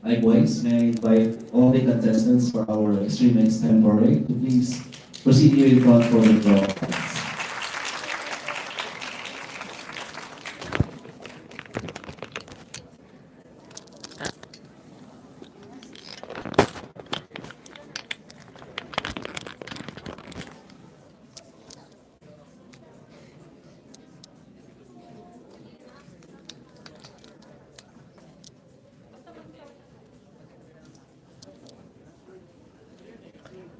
Likewise, may I invite all the contestants for our Extreme Extempore to please proceed here in front for the draw.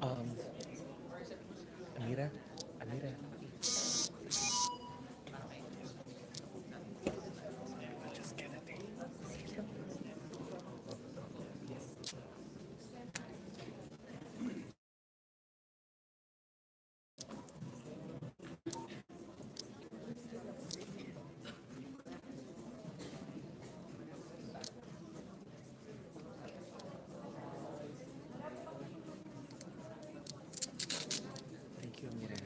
Um, Amira, Amira. Just get it. Thank you, Amira.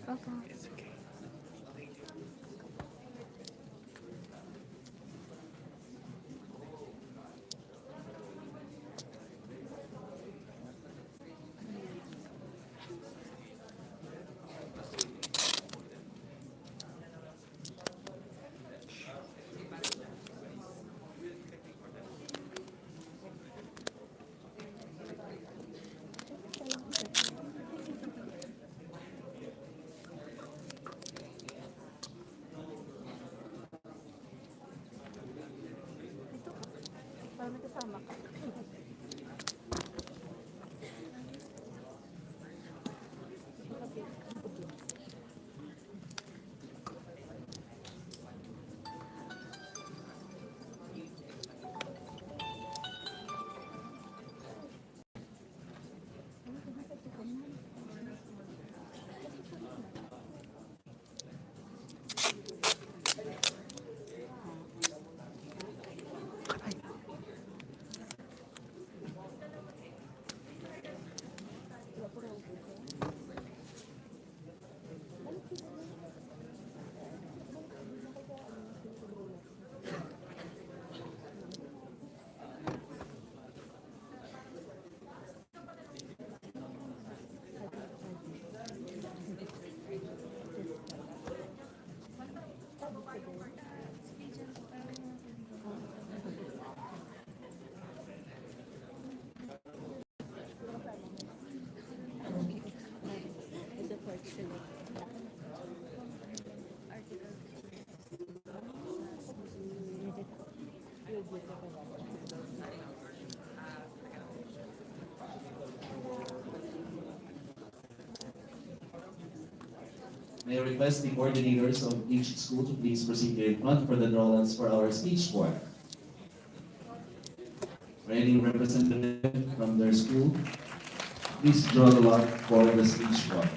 It's okay. May I request the coordinators of each school to please proceed here in front for the drawlands for our speech choir. For any representative from their school, please draw the lot for the speech choir.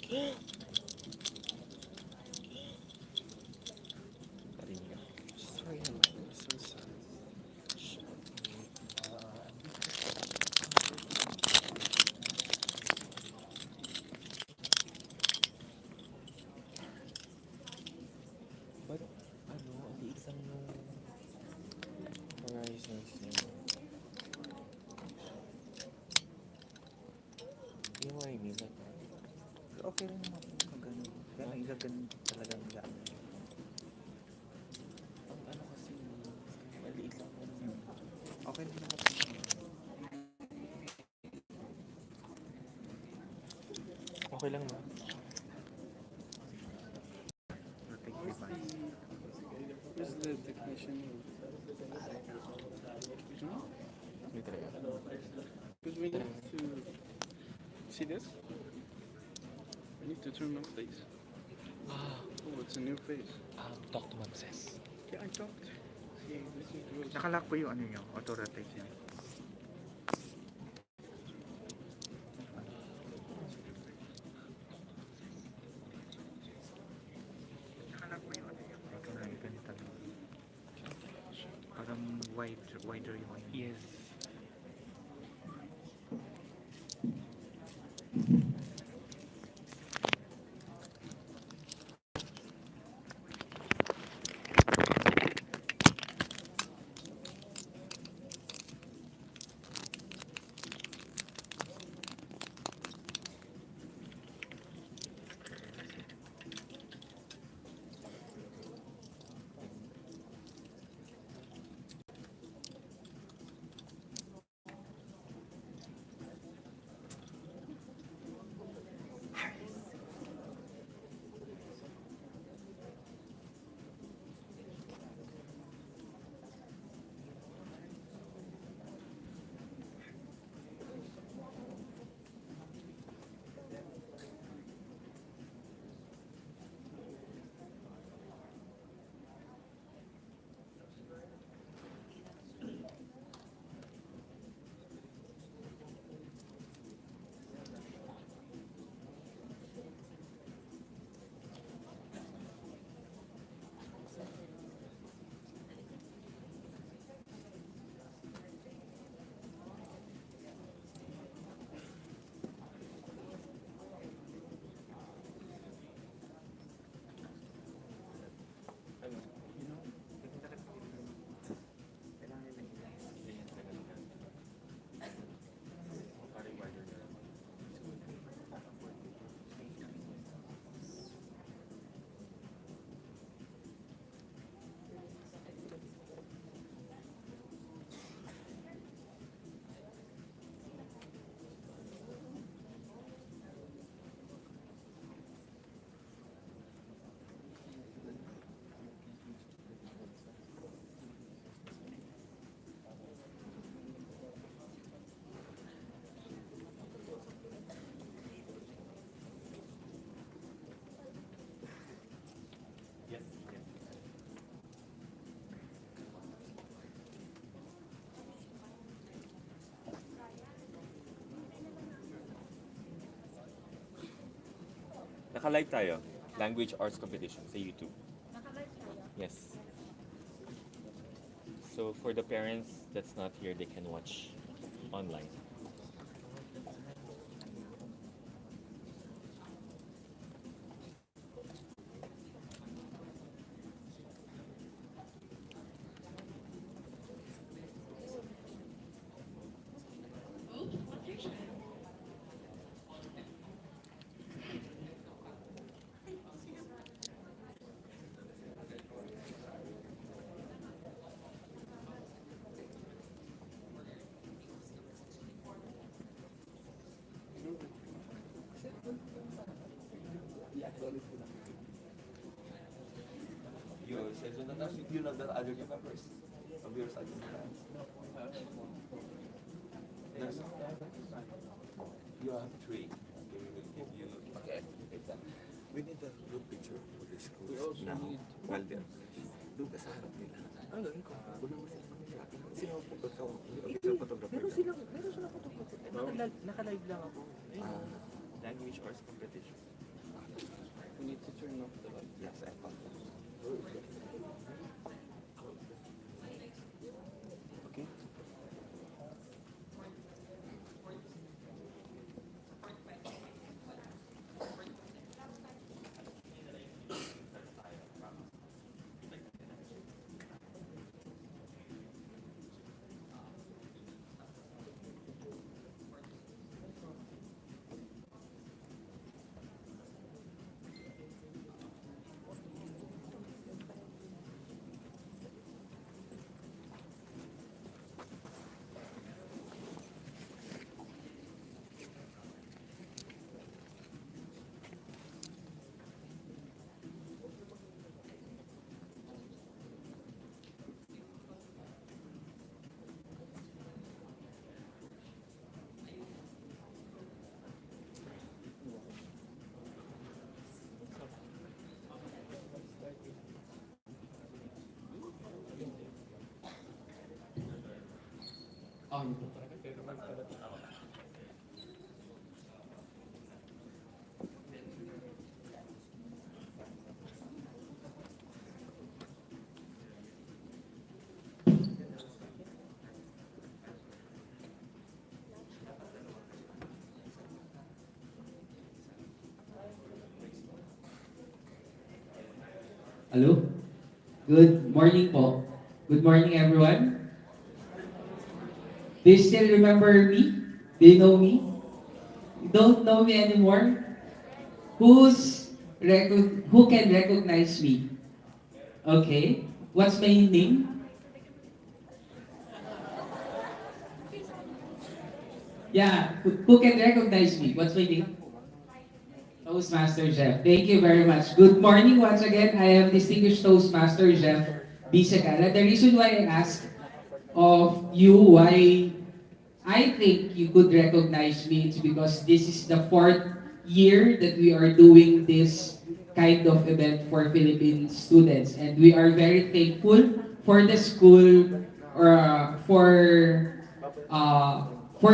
Narinig ako. Sorry naman. I'm so sorry. But, ano, ang liit lang yung horizons niya. You know what I mean? Like, Okay lang naman kung ganun. Kaya lang ganun talagang gamit. ang ano kasi, maliit lang po. Okay lang naman. Okay lang na. Protect device. Where's the technician? Hindi talaga. Because we need to see this. We need to turn on face. Oh, it's a new face. Talk to Ma'am Ses. Yeah, I talked. See, this is yours. Nakalock po yung ano nyo, auto rotate niya. Nakalock po yung ano nyo. Ito na yung ganito lang. Parang wider yung ano. Yes. Naka-live tayo. Language Arts Competition sa YouTube. Naka-live tayo? Yes. So for the parents that's not here, they can watch online. You said so that you know the other team members of your side. There's, you have three. Okay, we will give you. Okay, take that. We need a group picture for the schools We also now. need- While they're doon ka sa harap nila. Ano gawin ko? Kunin mo sila mamaya. Sino ang ikaw? Ikaw photographer. Meron silang photographer. Naka-live lang ako. Ah. Language Arts Competition. We need to turn off the light. Yes, I thought. Okay. Hello? Good morning po. Good morning, everyone. Do you still remember me? Do you know me? You don't know me anymore? Who can recognize me? Okay. What's my name? Yeah, who can recognize me? What's my name? Toastmaster Jeff. Thank you very much. Good morning once again. I am distinguished Toastmaster Jeff B. Segala. The reason why I asked of you why I think you could recognize me is because this is the fourth year that we are doing this kind of event for Philippine students, and we are very thankful for the school or for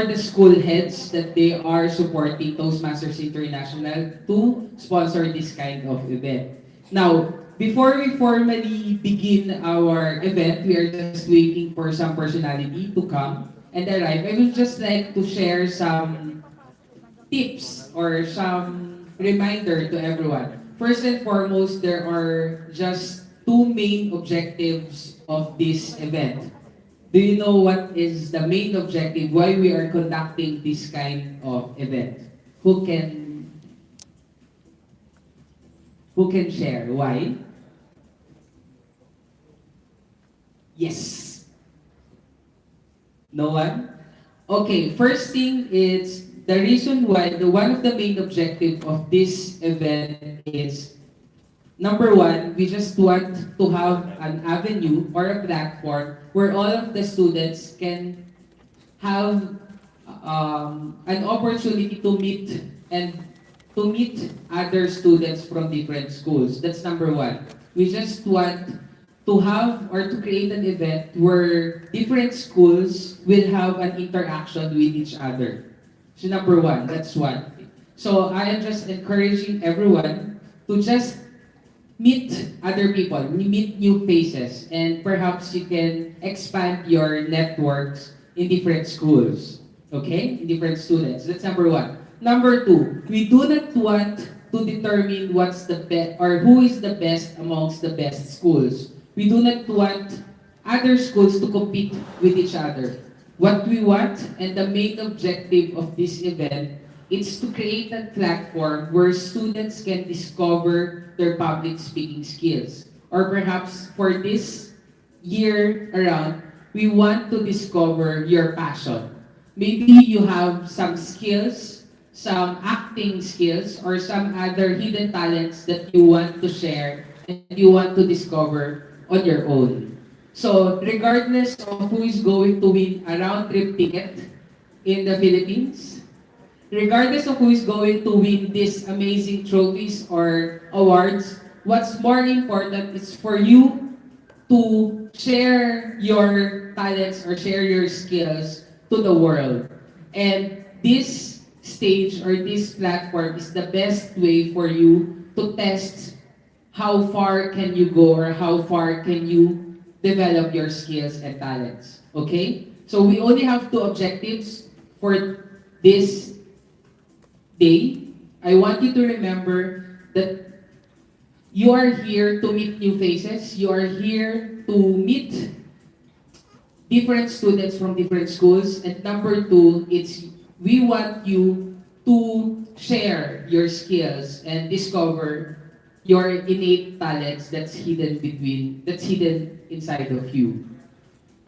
the school heads that they are supporting Toastmasters International to sponsor this kind of event. Now, before we formally begin our event, we are just waiting for some personality to come and arrive. I would just like to share some tips or some reminder to everyone. First and foremost, there are just two main objectives of this event. Do you know what is the main objective why we are conducting this kind of event? Who can share why? Yes. No one? Okay, first thing is the reason why the one of the main objective of this event is number one, we just want to have an avenue or a platform where all of the students can have an opportunity to meet and to meet other students from different schools. That's number one. We just want to have or to create an event where different schools will have an interaction with each other. So number one, that's one. So I am just encouraging everyone to just meet other people, meet new faces, and perhaps you can expand your networks in different schools, okay? In different students. That's number one. Number two, we do not want to determine what's the best or who is the best amongst the best schools. We do not want other schools to compete with each other. What we want and the main objective of this event is to create a platform where students can discover their public speaking skills. Or perhaps for this year around, we want to discover your passion. Maybe you have some skills, some acting skills, or some other hidden talents that you want to share and you want to discover on your own. So regardless of who is going to win a round trip ticket in the Philippines, regardless of who is going to win these amazing trophies or awards, what's more important is for you to share your talents or share your skills to the world. And these stage or this platform is the best way for you to test how far can you go or how far can you develop your skills and talents. Okay? So we only have two objectives for this day. I want you to remember that you are here to meet new faces. You are here to meet different students from different schools. And number two, it's we want you to share your skills and discover your innate talents that's hidden inside of you.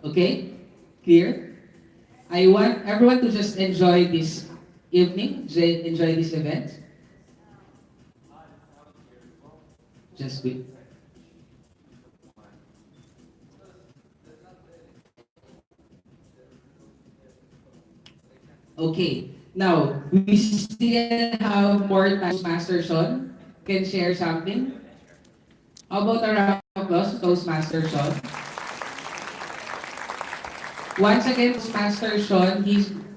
Okay? Clear? I want everyone to just enjoy this evening, enjoy this event. Just wait. Okay. Now, we still have more time. Master Sean can share something. How about a round of applause to Toastmaster Sean? Once again, Toastmaster Sean,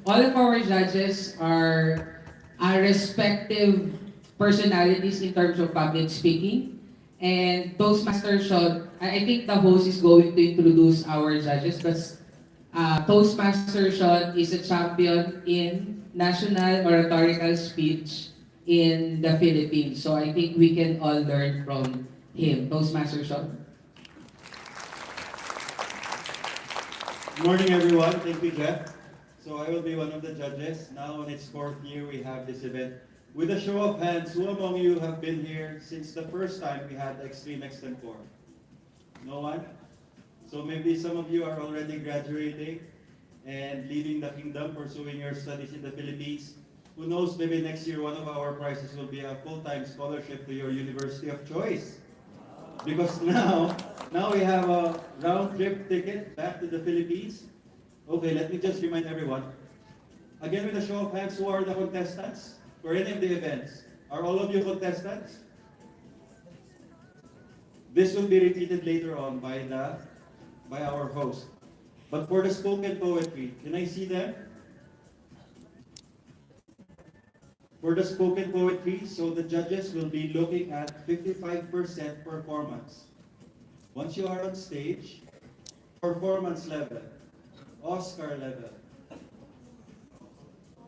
all of our judges are respective personalities in terms of public speaking. And Toastmaster Sean, I think the host is going to introduce our judges, but Toastmaster Sean is a champion in national oratorical speech in the Philippines. So I think we can all learn from him. Toastmaster Sean. Good morning, everyone. Thank you, Jeff. So I will be one of the judges. Now in its fourth year, we have this event. With a show of hands, who among you have been here since the first time we had the Extreme Extempore? No one? So maybe some of you are already graduating and leaving the kingdom, pursuing your studies in the Philippines. Who knows, maybe next year one of our prizes will be a full-time scholarship to your university of choice. Because now we have a round-trip ticket back to the Philippines. Okay, let me just remind everyone. Again, with a show of hands, who are the contestants for any of the events? Are all of you contestants? This will be repeated later on by our host. But for the spoken poetry, can I see them? For the spoken poetry, so the judges will be looking at 55% performance. Once you are on stage, performance level, Oscar level,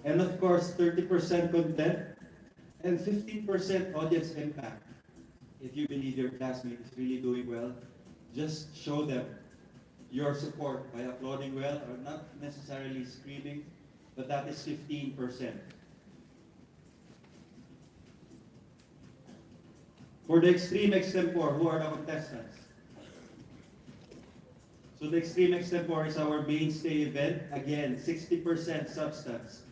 and of course 30% content and 15% audience impact. If you believe your classmate is really doing well, just show them your support by applauding well or not necessarily screaming, but that is 15%. For the Extreme Extempore, who are the contestants? So the Extreme Extempore is our mainstay event. Again, 60% substance.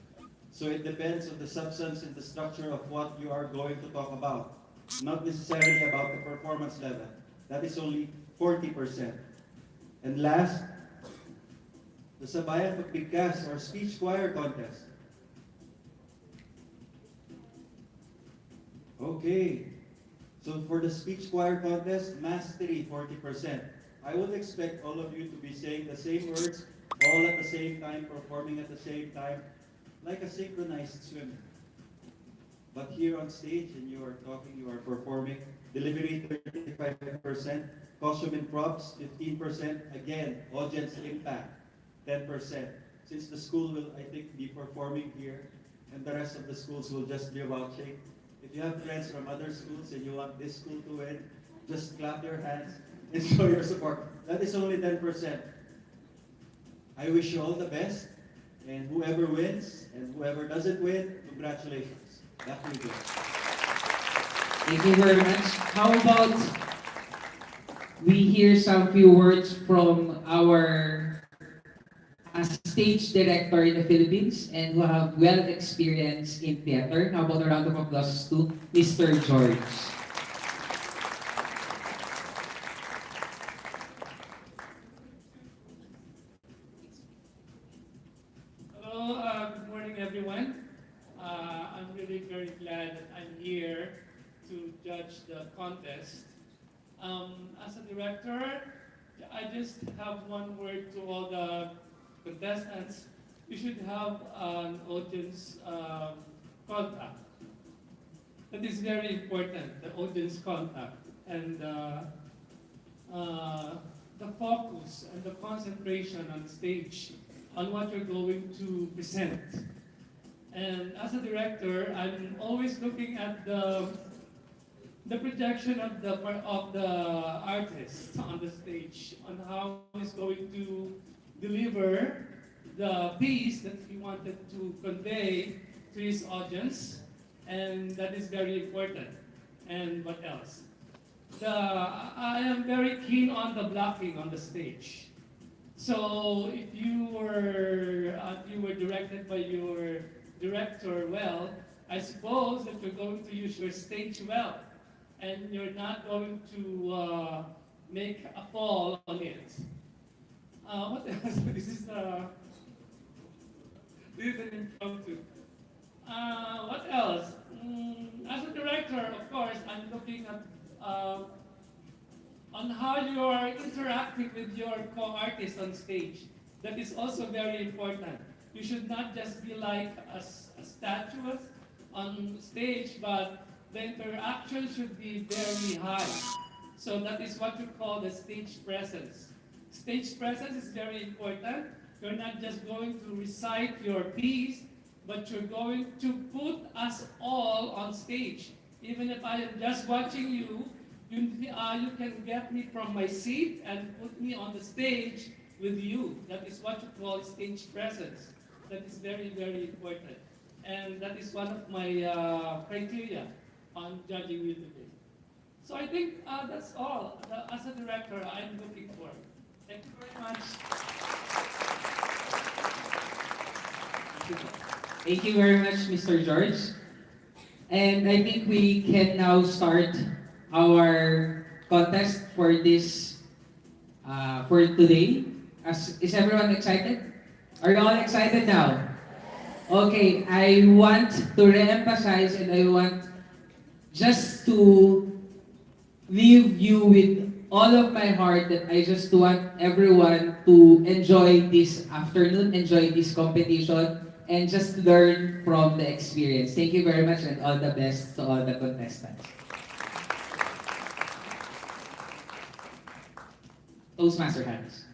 So it depends on the substance and the structure of what you are going to talk about. Not necessarily about the performance level. That is only 40%. And last, the Sabayan Pagbigkas or Speech Choir Contest. Okay. So for the speech choir contest, mastery 40%. I would expect all of you to be saying the same words all at the same time, performing at the same time, like a synchronized swim. But here on stage, and you are talking, you are performing, delivery 35%, costume and props 15%, again, audience impact 10%. Since the school will, I think, be performing here, and the rest of the schools will just be watching. If you have friends from other schools and you want this school to win, just clap your hands and show your support. That is only 10%. I wish you all the best, and whoever wins and whoever doesn't win, congratulations. Back to you, Jeff. Thank you very much. How about we hear some few words from our stage director in the Philippines and who have well experience in theater. How about a round of applause to Mr. George? Hello, good morning everyone. I'm really very glad that I'm here to judge the contest. As a director, I just have one word to all the contestants. You should have an audience contact. That is very important, the audience contact, and the focus and the concentration on stage on what you're going to present. And as a director, I'm always looking at the projection of the artist on the stage, on how he's going to deliver the piece that he wanted to convey to his audience, and that is very important. And what else? I am very keen on the blocking on the stage. So if you were directed by your director well, I suppose that you're going to use your stage well, and you're not going to make a fall on it. What else? This is an impromptu. What else? As a director, of course, I'm looking at on how you are interacting with your co-artist on stage. That is also very important. You should not just be like a statue on stage, but the interaction should be very high. So that is what you call the stage presence. Stage presence is very important. You're not just going to recite your piece, but you're going to put us all on stage. Even if I am just watching you, you can get me from my seat and put me on the stage with you. That is what you call stage presence. That is very, very important. And that is one of my criteria on judging you today. So I think that's all. As a director, I'm looking for. Thank you very much. Thank you very much, Mr. George. And I think we can now start our contest for this, for today. Is everyone excited? Are you all excited now? Okay, I want to re-emphasize and I want just to leave you with all of my heart that I just want everyone to enjoy this afternoon, enjoy this competition, and just learn from the experience. Thank you very much and all the best to all the contestants. Toastmaster hands.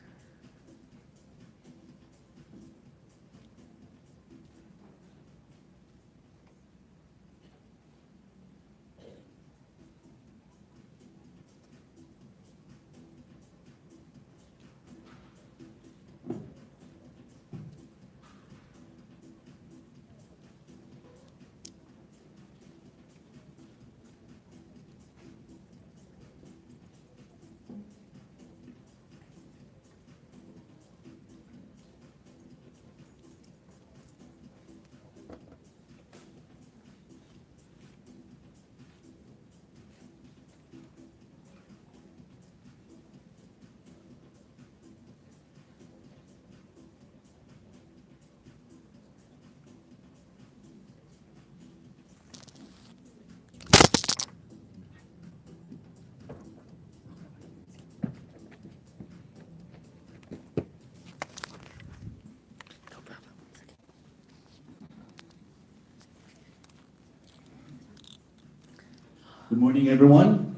Good morning, everyone.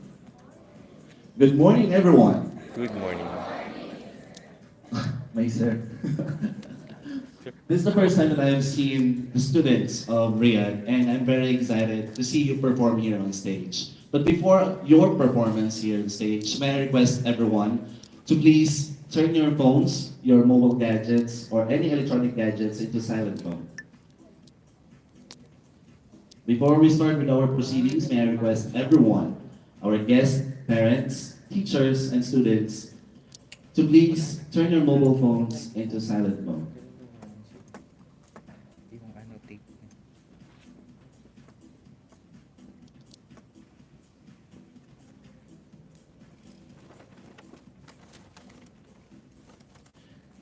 Good morning, everyone. Good morning. My sir. This is the first time that I have seen the students of Riyadh, and I'm very excited to see you perform here on stage. But before your performance here on stage, may I request everyone to please turn your phones, your mobile gadgets, or any electronic gadgets into silent mode. Before we start with our proceedings, may I request everyone, our guests, parents, teachers, and students, to please turn your mobile phones into silent mode. Yung ano, tape niya.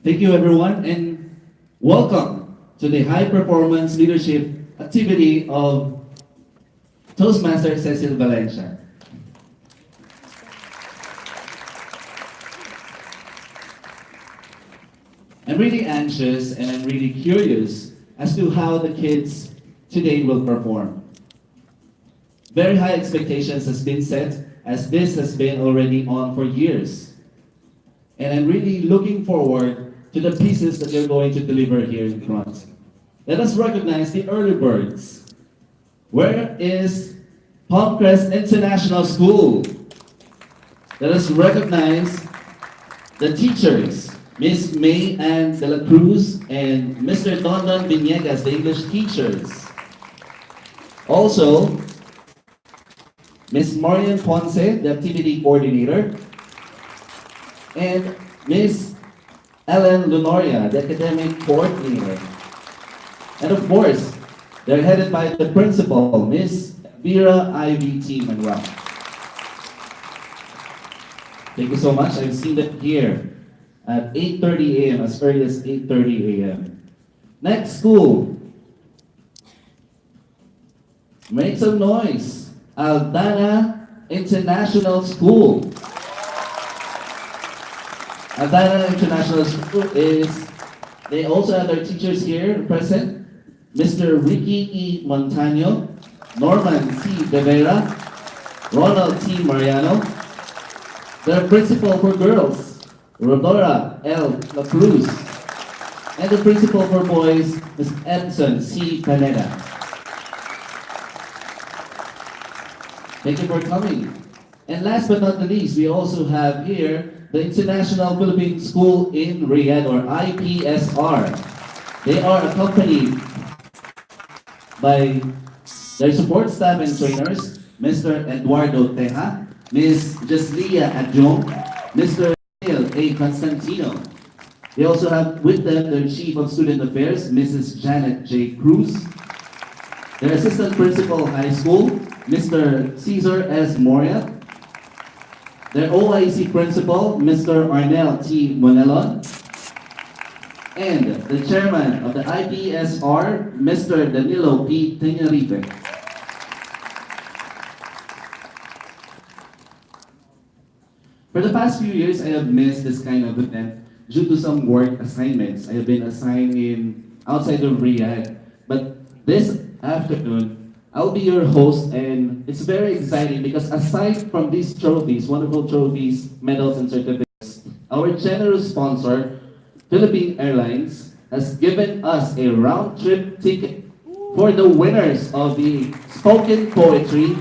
Thank you, everyone, and welcome to the High Performance Leadership activity of Toastmaster Cecil Valencia. I'm really anxious and I'm really curious as to how the kids today will perform. Very high expectations has been set as this has been already on for years. And I'm really looking forward to the pieces that you're going to deliver here in front. Let us recognize the early birds. Where is Palmcrest International School? Let us recognize the teachers, Miss May Ann de la Cruz and Mr. Dondon Viniegas, the English teachers. Also, Miss Marian Ponce, the activity coordinator, and Miss Ellen Lunoria, the academic coordinator. And of course, they're headed by the principal, Miss Vera Ivy T. Manuel. Thank you so much. I've seen them here at 8:30 a.m., as early as 8:30 a.m. Next school. Make some noise. Aldana International School. Aldana International School they also have their teachers here present. Mr. Ricky E. Montano, Norman C. De Vera, Ronald T. Mariano. The principal for girls, Rodora L. La Cruz. And the principal for boys, Ms. Edson C. Caneda. Thank you for coming. And last but not the least, we also have here the International Philippine School in Riyadh, or IPSR. They are accompanied by their support staff and trainers, Mr. Eduardo Teja, Ms. Jaslia Adjong, Mr. Neil A. Constantino. They also have with them their Chief of Student Affairs, Mrs. Janet J. Cruz, their Assistant Principal High School, Mr. Cesar S. Moria, their OIC Principal, Mr. Arnel T. Monelon, and the Chairman of the IPSR, Mr. Danilo P. Teñarife. For the past few years, I have missed this kind of event due to some work assignments. I have been assigned in outside of Riyadh, but this afternoon, I'll be your host, and it's very exciting because aside from these trophies, wonderful trophies, medals, and certificates, our generous sponsor, Philippine Airlines, has given us a round-trip ticket for the winners of the spoken poetry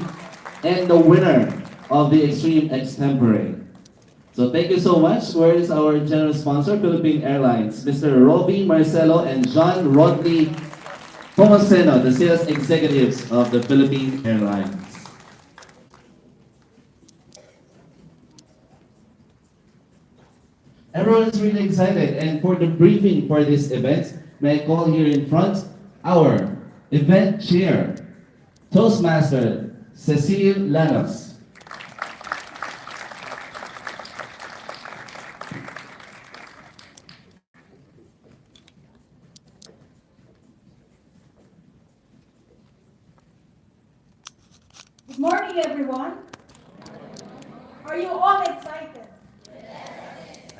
and the winner of the extreme extempore. So thank you so much. Where is our general sponsor, Philippine Airlines, Mr. Roby Marcelo and John Rodney Pomoceno, the sales executives of the Philippine Airlines. Everyone is really excited, and for the briefing for this event, may I call here in front our event chair, Toastmaster Cecile Lanos. Good morning, everyone. Are you all excited?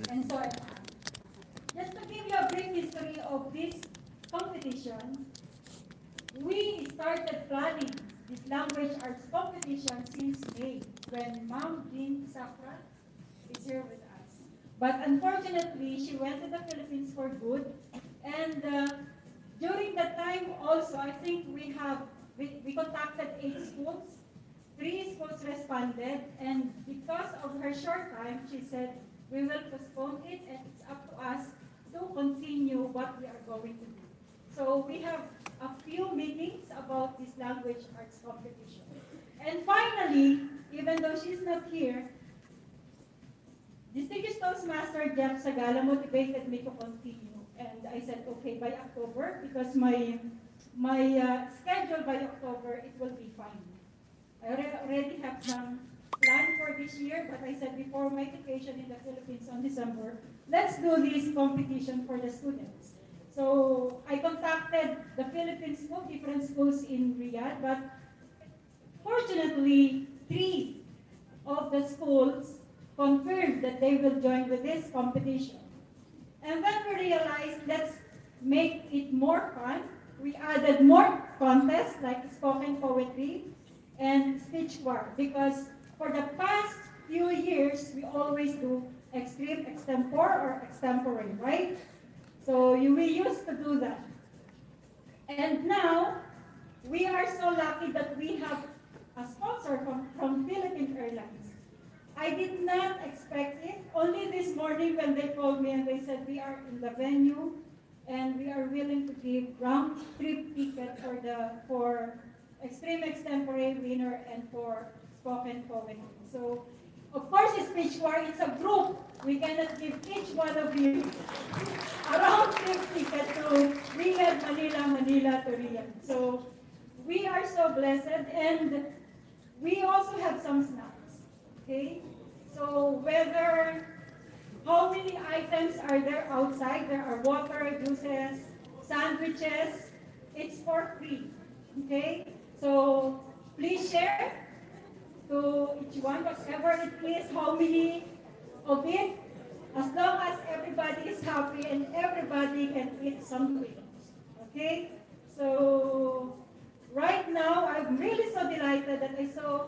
And so, just to give you a brief history of this competition, we started planning this language arts competition since May, when Ma'am Jean Safra is here with us. But unfortunately, she went to the Philippines for good, and during that time also, I think we contacted 8 schools. 3 schools responded, and because of her short time, she said, we will postpone it, and it's up to us to continue what we are going to do. So we have a few meetings about this language arts competition. And finally, even though she's not here, Distinguished Toastmaster Jeff Sagala motivated me to continue. And I said, okay, by October, because my schedule by October, it will be fine. I already have some plan for this year, but I said before my vacation in the Philippines on December, let's do this competition for the students. So I contacted the Philippine school, different schools in Riyadh, but fortunately, 3 of the schools confirmed that they will join with this competition. And then we realized, let's make it more fun. We added more contests like spoken poetry and speech choir, because for the past few years, we always do extreme extempore or extempore, right? So we used to do that. And now, we are so lucky that we have a sponsor from Philippine Airlines. I did not expect it. Only this morning when they called me and they said we are in the venue and we are willing to give round trip ticket for extreme extempore winner and for spoken poetry. So of course it's speech choir, it's a group. We cannot give each one of you a round trip ticket to Riyadh, Manila to Riyadh. So we are so blessed, and we also have some snacks. Okay? So how many items are there outside? There are water, juices, sandwiches. It's for free. Okay? So please share to each one, whatever it is, how many of it, as long as everybody is happy and everybody can eat something. Okay? So right now, I'm really so delighted that I saw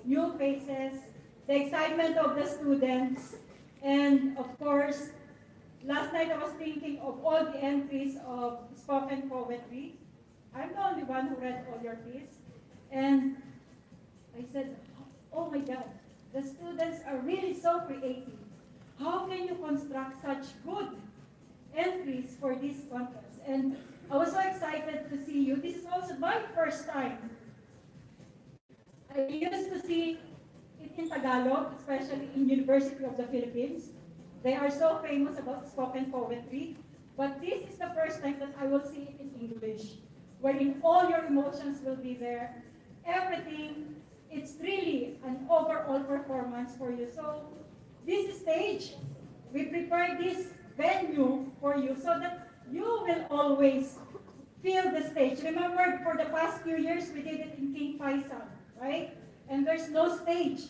new faces, the excitement of the students, and of course, last night I was thinking of all the entries of spoken poetry. I'm the only one who read all your piece. And I said, oh my God, the students are really so creative. How can you construct such good entries for this contest? And I was so excited to see you. This is also my first time. I used to see it in Tagalog, especially in University of the Philippines. They are so famous about spoken poetry. But this is the first time that I will see it in English, wherein all your emotions will be there. Everything, it's really an overall performance for you. So this stage, we prepare this venue for you so that you will always feel the stage. Remember, for the past few years, we did it in King Faisal, right? And there's no stage.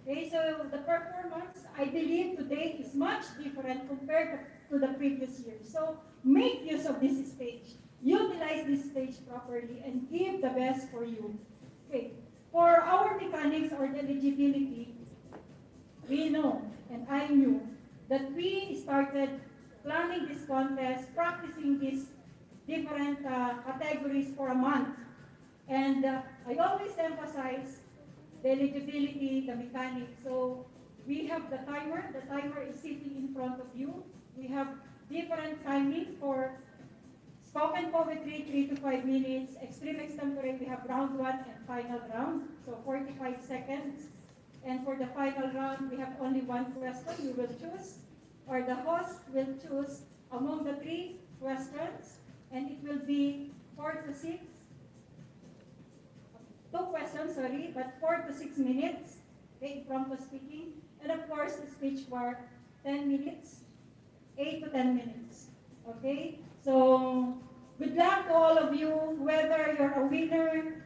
Okay, so the performance, I believe today is much different compared to the previous years. So make use of this stage. Utilize this stage properly and give the best for you. Okay, for our mechanics or the eligibility, we know, and I knew, that we started planning this contest, practicing these different categories for a month. And I always emphasize the eligibility, the mechanics. So we have the timer. The timer is sitting in front of you. We have different timing for spoken poetry, 3 to 5 minutes. Extreme extempore, we have round 1 and final round, so 45 seconds. And for the final round, we have only one question you will choose, or the host will choose among the 3 questions, and it will be 4 to 6. 2 questions, sorry, but 4 to 6 minutes, okay, impromptu speaking. And of course, the speech for 10 minutes, 8 to 10 minutes, okay? So, good luck to all of you, whether you're a winner,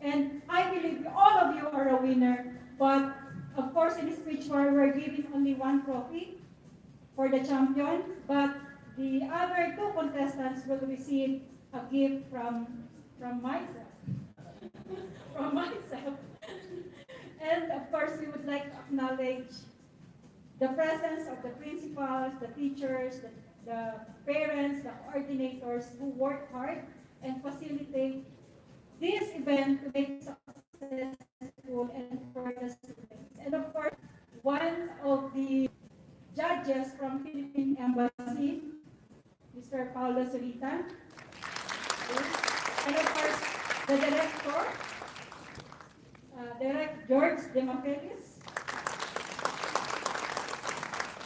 and I believe all of you are a winner, but of course in this speech we're giving only one trophy for the champion, but the other 2 contestants will receive a gift from myself. From myself. And of course, we would like to acknowledge the presence of the principals, the teachers, the parents, the coordinators who work hard and facilitate this event to make it successful and for the students. And of course, one of the judges from Philippine Embassy, Mr. Paulo Solita. And of course, the director, Director George Demafelis.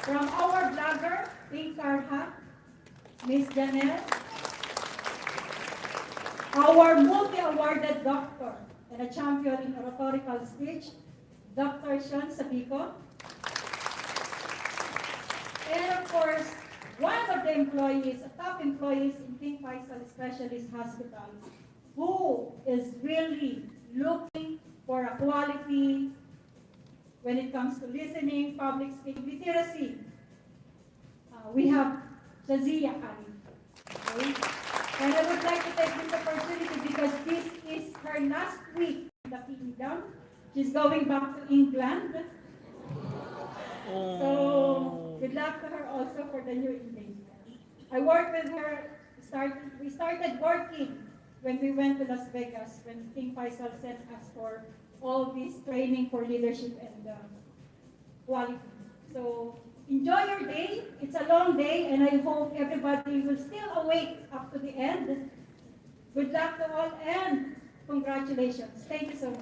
From our blogger, Pink Carha, Miss Janelle. Our multi-awarded doctor and a champion in oratorical speech, Dr. Sean Sabico. And of course, one of the employees, a top employees in King Faisal Specialist Hospital, who is really looking for a quality when it comes to listening, public speaking, literacy. We have Shazia Ali. Okay? And I would like to take this opportunity because this is her last week in the kingdom. She's going back to England. So good luck to her also for the new engagement. I worked with her, we started working when we went to Las Vegas, when King Faisal sent us for all this training for leadership and quality. So enjoy your day. It's a long day, and I hope everybody will still awake up to the end. Good luck to all, and congratulations. Thank you so much.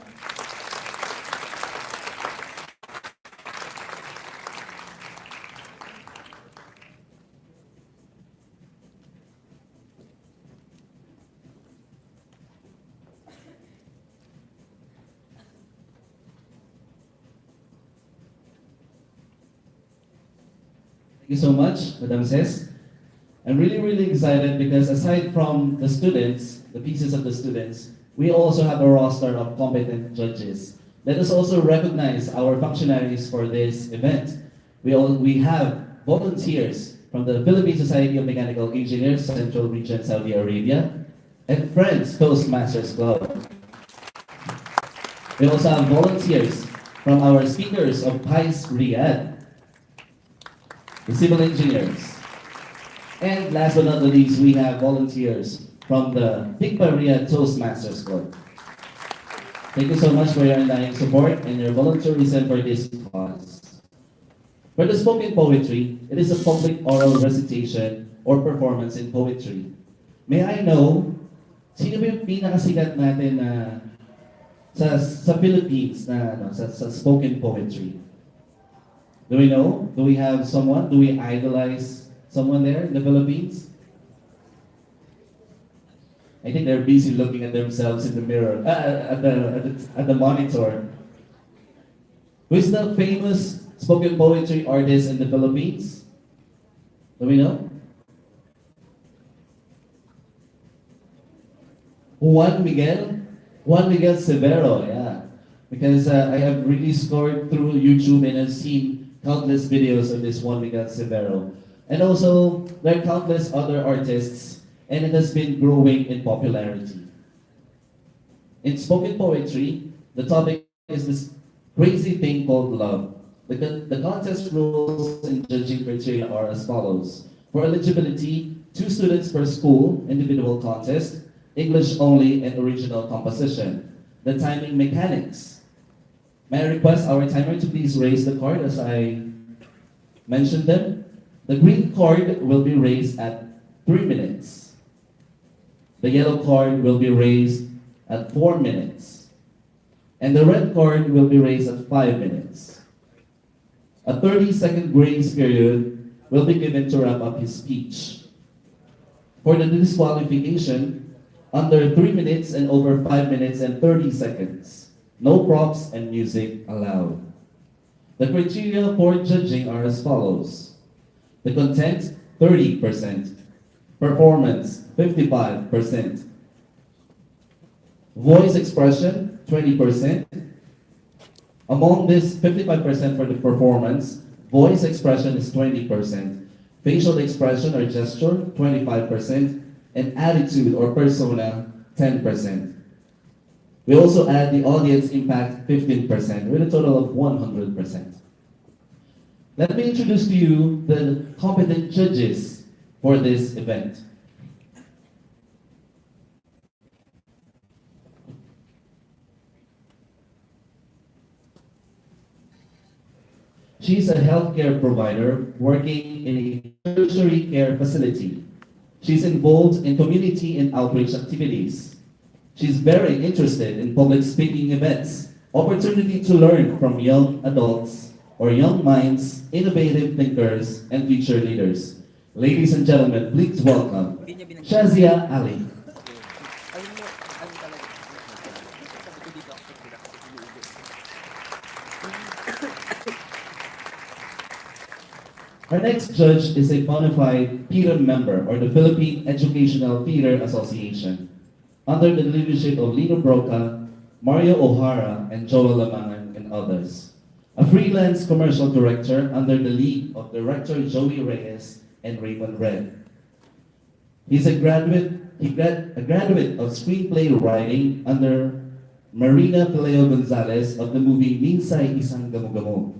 Thank you so much, Madam Ses. I'm really excited because aside from the students, the pieces of the students, we also have a roster of competent judges. Let us also recognize our functionaries for this event. We have volunteers from the Philippine Society of Mechanical Engineers, Central Region, Saudi Arabia, and Friends Toastmasters Club. We also have volunteers from our speakers of PICE Riyadh, the civil engineers. And last but not the least, we have volunteers from the Bigpa Riyadh Toastmasters Club. Thank you so much for your undying support and your volunteerism for this cause. For the spoken poetry, it is a public oral recitation or performance in poetry. May I know, sino ba yung pinakasikat natin na sa Philippines na sa spoken poetry? Do we know? Do we have someone? Do we idolize someone there in the Philippines? I think they're busy looking at themselves in the mirror, at the monitor. Who is the famous spoken poetry artist in the Philippines? Do we know? Juan Miguel Severo, yeah. Because I have really scored through YouTube and I've seen countless videos of this Juan Miguel Severo. And also, there are countless other artists, and it has been growing in popularity. In spoken poetry, the topic is this crazy thing called love. The contest rules and judging criteria are as follows. For eligibility, 2 students per school, individual contest, English only, and original composition. The timing mechanics. May I request our timer to please raise the card as I mentioned them? The green card will be raised at 3 minutes. The yellow card will be raised at 4 minutes. And the red card will be raised at 5 minutes. A 30-second grace period will be given to wrap up his speech. For the disqualification, under 3 minutes and over 5 minutes and 30 seconds. No props and music allowed. The criteria for judging are as follows. The content, 30%. Performance, 55%. Voice expression, 20%. Among this 55% for the performance, voice expression is 20%. Facial expression or gesture, 25%. And attitude or persona, 10%. We also add the audience impact, 15%, with a total of 100%. Let me introduce to you the competent judges for this event. She's a healthcare provider working in a tertiary care facility. She's involved in community and outreach activities. She's very interested in public speaking events, opportunity to learn from young adults or young minds, innovative thinkers, and future leaders. Ladies and gentlemen, please welcome Shazia Ali. Our next judge is a bona fide theater member or the Philippine Educational Theater Association under the leadership of Lino Broca, Mario O'Hara, and Joel Lamangan, and others. A freelance commercial director under the lead of director Joey Reyes and Raymond Red. He's a graduate a graduate of screenplay writing under Marina Peleo Gonzalez of the movie Minsay Isang Gamo-Gamo.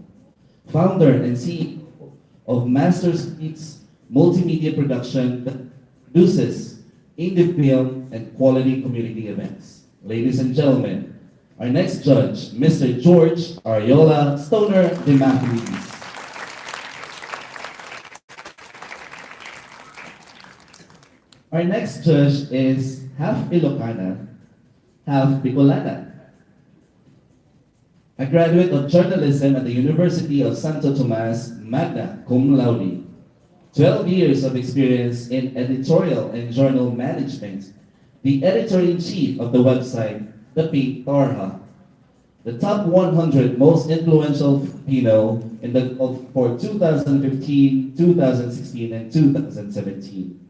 Founder and CEO of Master Speeds Multimedia Production that produces indie film and quality community events. Ladies and gentlemen, our next judge, Mr. George Ariola Stoner de Macuiz. Our next judge is half Ilocana, half Bicolana. A graduate of journalism at the University of Santo Tomas, magna cum laude. 12 years of experience in editorial and journal management. The editor-in-chief of the website, The Pink Torha. The top 100 most influential Filipino for 2015, 2016, and 2017.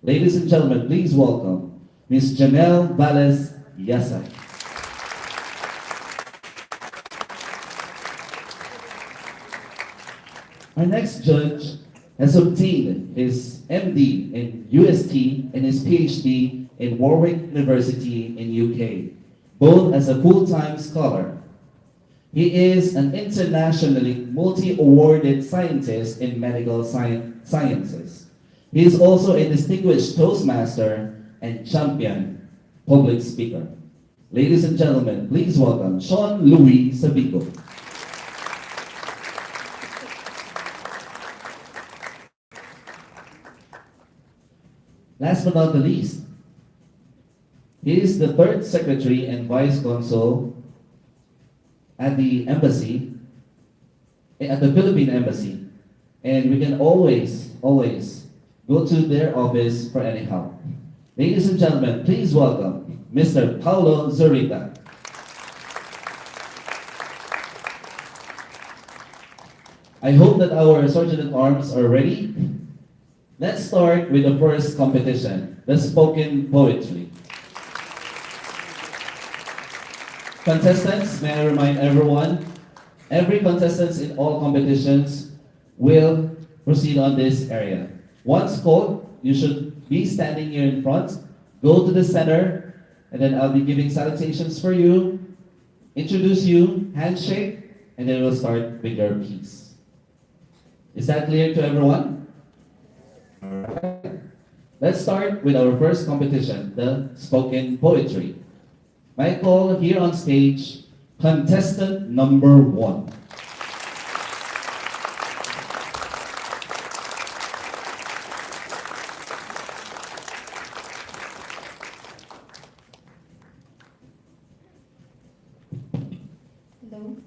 Ladies and gentlemen, please welcome Ms. Janelle Valles Yasay. Our next judge has obtained his MD in UST and his PhD in Warwick University in UK, both as a full-time scholar. He is an internationally multi-awarded scientist in medical sciences. He is also a distinguished Toastmaster and champion public speaker. Ladies and gentlemen, please welcome Sean Louis Sabico. Last but not the least, he is the third secretary and vice consul at the embassy, at the Philippine embassy, and we can always go to their office for any help. Ladies and gentlemen, please welcome Mr. Paulo Zurita. I hope that our Sergeant at Arms are ready. Let's start with the first competition, the spoken poetry. Contestants, may I remind everyone, every contestant in all competitions will proceed on this area. Once called, you should be standing here in front, go to the center, and then I'll be giving salutations for you, introduce you, handshake, and then we'll start with your piece. Is that clear to everyone? Alright. Let's start with our first competition, the spoken poetry. My call here on stage, contestant number 1. Hello.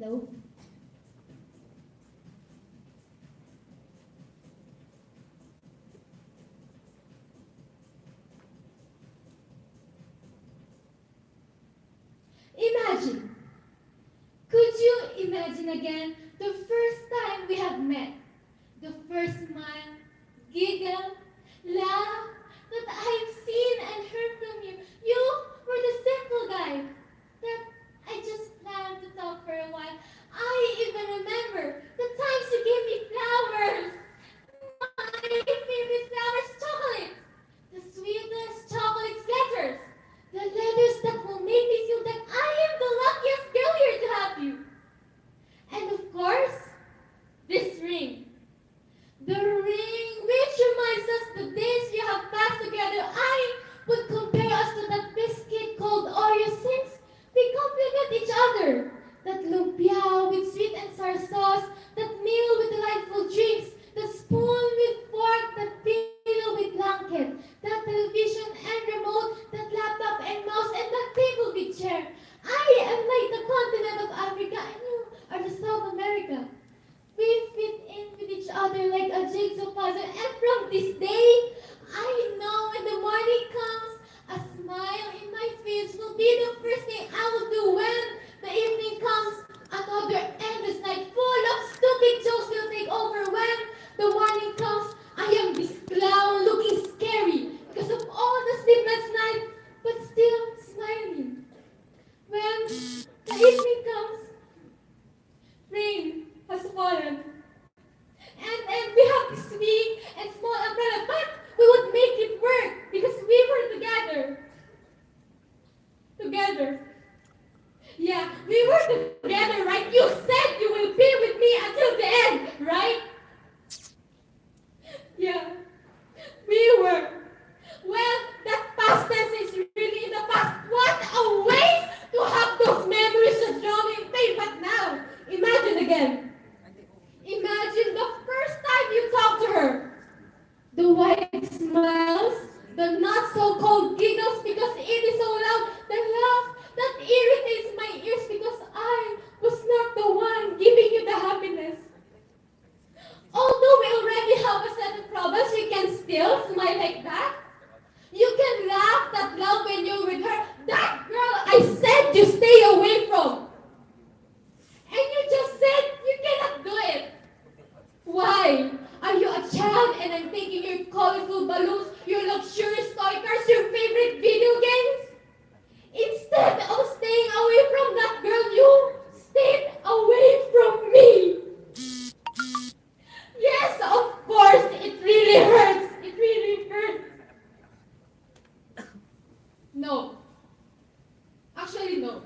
Hello. Imagine. Could you imagine again the first time we have met? The first smile, giggle, laugh that I've seen and heard from you. You were the simple guy that I just planned to talk for a while. I even remember the times you gave me flowers. My favorite flowers, chocolates. The sweetest chocolates letters. The letters that will make me feel that I am the luckiest girl here to have you. And of course, so-called giggles because it is so loud, the laugh that irritates my ears because I was not the one giving you the happiness. Although we already have a set of problems, you can still smile like that. You can laugh that loud when you're with her. That girl I said you stay away from. And you just said you cannot do it. Why? Are you a child and I'm taking your colorful balloons, your luxurious toy cars, your favorite video games? Instead of staying away from that girl, you stayed away from me. Yes, of course, it really hurts. It really hurts. No. Actually, no.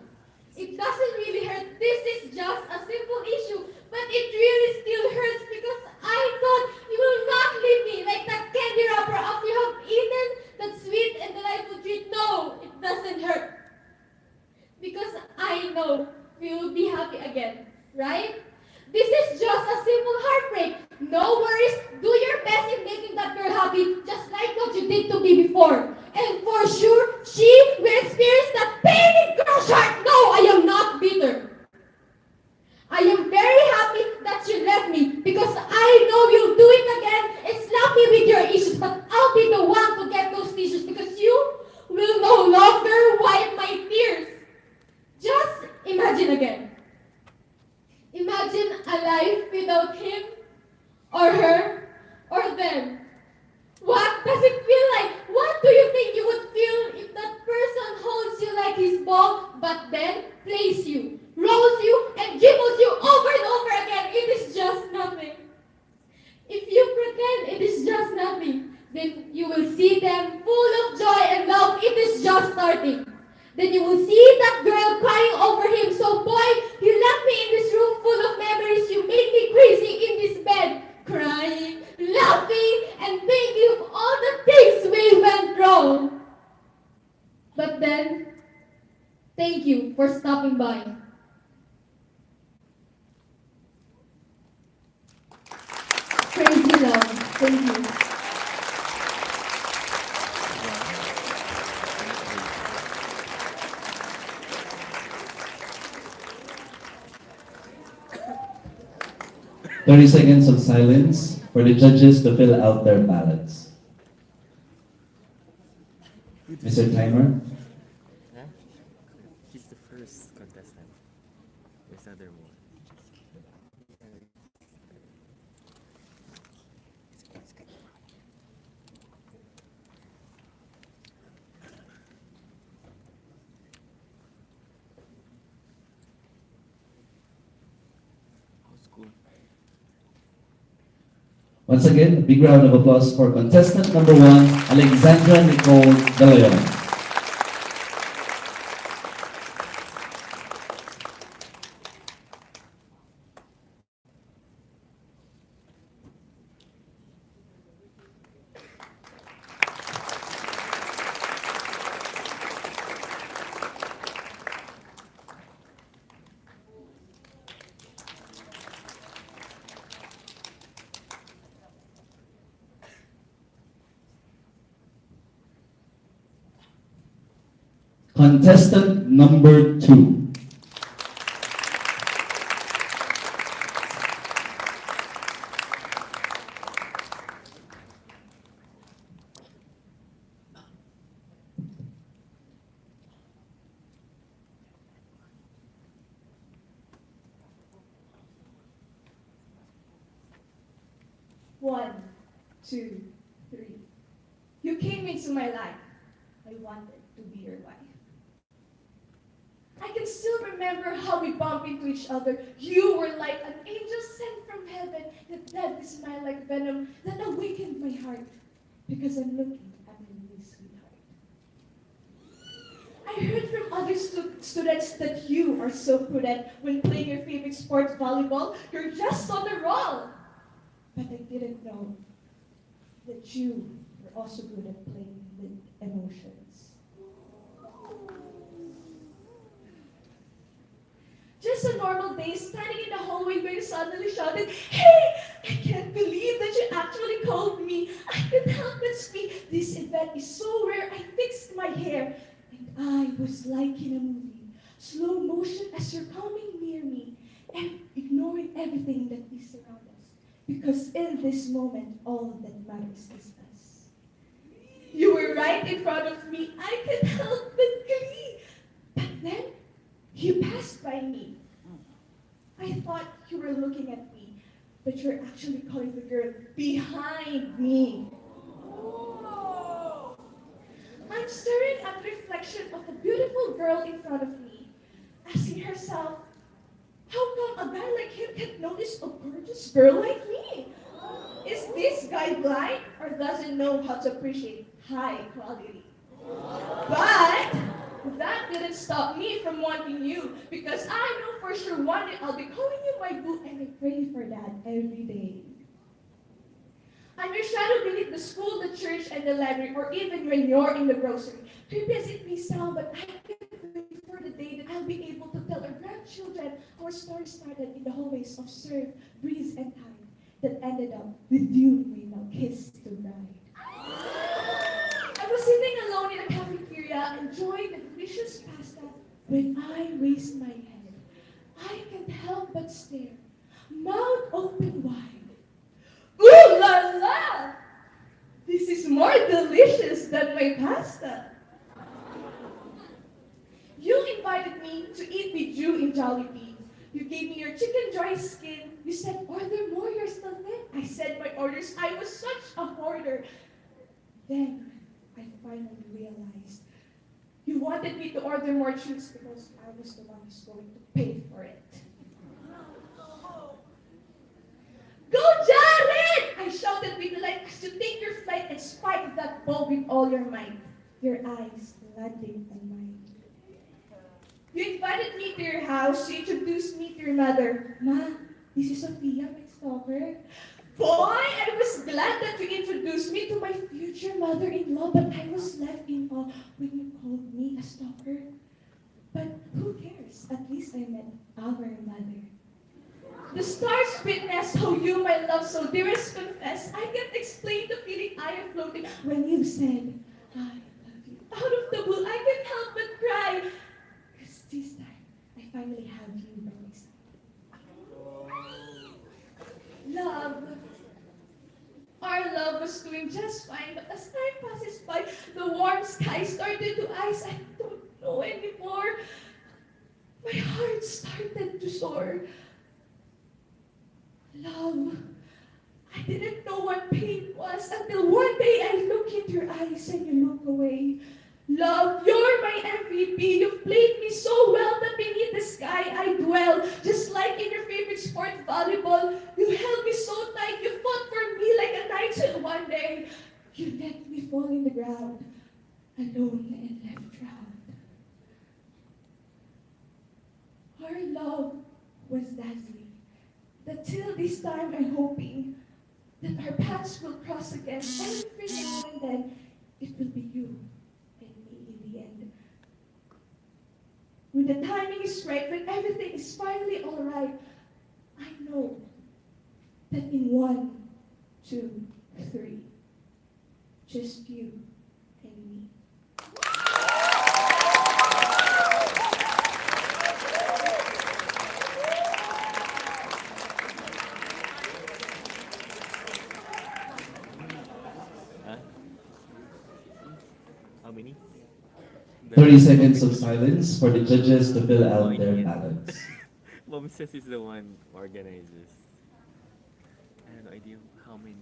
It doesn't really hurt. This is just a simple issue. But it really still hurts because I thought you will not leave me like that candy wrapper after you have eaten that sweet and delightful treat. No, it doesn't hurt. Because I know we will be happy again, right? This is just a simple heartbreak. No worries. Do your best in making that girl happy, just like what you did to me before. And for sure, she will experience that pain in girl's heart. No, I am not bitter. I am very happy that you left me because I know you'll do it again and slap me with your issues, but I'll be the one to get those tissues because you will no longer wipe my tears. Just imagine again. Imagine a life without him or her or them. What does it feel like? What do you think you would feel if that person holds you like his ball but then plays you, rolls you, and dribbles you over and over again? It is just nothing. If you pretend it is just nothing, then you will see them full of joy and love. It is just starting. Then you will see that girl crying over him. So boy, you left me in this room full of memories. You made me crazy in this bed, crying, laughing, and thinking of all the things we went wrong. But then, thank you for stopping by. Crazy love. Thank you. 30 seconds of silence for the judges to fill out their ballots. Mr. Timer? Huh? He's the first contestant. There's other more. Once again, a big round of applause for contestant number 1, Alexandra Nicole De Leon. Contestant number 2. One, two, three. You came into my life. I wanted to be your wife. I can still remember how we bumped into each other. You were like an angel sent from heaven that deadly smile like venom that awakened my heart because I'm looking at my new sweetheart. I heard from other students that you are so prudent when playing your favorite sport, volleyball. You're just on the roll. But I didn't know that you were also good at playing with emotions. Just a normal day, standing in the hallway where you suddenly shouted, "Hey, I can't believe that you actually actually called me. I couldn't help but speak. This event is so rare. I fixed my hair. And I was like in a movie. Slow motion as you're coming near me. And ignoring everything that is around us. Because in this moment, all that matters is us. You were right in front of me. I couldn't help but glee. But then, you passed by me. I thought you were looking at me, but you're actually calling the girl behind me. I'm staring at the reflection of the beautiful girl in front of me, asking herself, how come a guy like him can't notice a gorgeous girl like me? Is this guy blind or doesn't know how to appreciate high quality? But that didn't stop me from wanting you, because I know for sure one day I'll be calling you my boo, and I pray for that every day. I'm your shadow beneath the school, the church, and the library, or even when you're in the grocery. Creepy as it may sound, but I can't wait for the day that I'll be able to tell our grandchildren our story started in the hallways of Surf, Breeze, and Time that ended up with you, my now kiss to bride. I was sitting alone in a cafeteria, enjoying the delicious pasta, when I raised my head. I can't help but stare, mouth open wide. Ooh la la! This is more delicious than my pasta. You invited me to eat with you in Jollibee. You gave me your chicken dry skin. You said, order more, you're still thin. I said my orders. I was such a hoarder. Then I finally realized you wanted me to order more cheese because I was the one who's going to pay for it. Go, Jared! I shouted with delight as you take your flight and spike that ball with all your might. Your eyes landing on mine. You invited me to your house. You introduced me to your mother. Ma, this is Sophia, my stalker. Boy, I was glad that you introduced me to my future mother-in-law, but I was left in awe when you called me a stalker. But who cares? At least I met our mother. The stars witness how you, my love, so dearest confess. I can't explain the feeling I am floating when you said, I love you. Out of the blue, I can't help but cry. Because this time, I finally have you by my side. Love. Our love was doing just fine, but as time passes by, the warm sky started to ice. I don't know anymore. My heart started to soar. Love, I didn't know what pain was until one day I look into your eyes and you look away. Love, you're my MVP. You've played me so well that beneath the sky I dwell. Just like in your favorite sport, volleyball, you held me so tight. You fought for me like a knight till one day you let me fall in the ground, alone and left drowned. Our love was dazzling. That till this time I'm hoping that our paths will cross again. Every now and then it will be you and me in the end. When the timing is right, when everything is finally alright, I know that in 1, 2, 3, just you and me. How many? 30 seconds of silence for the judges to fill out their ballots. Mom says he's the one organizes. I have no idea how many.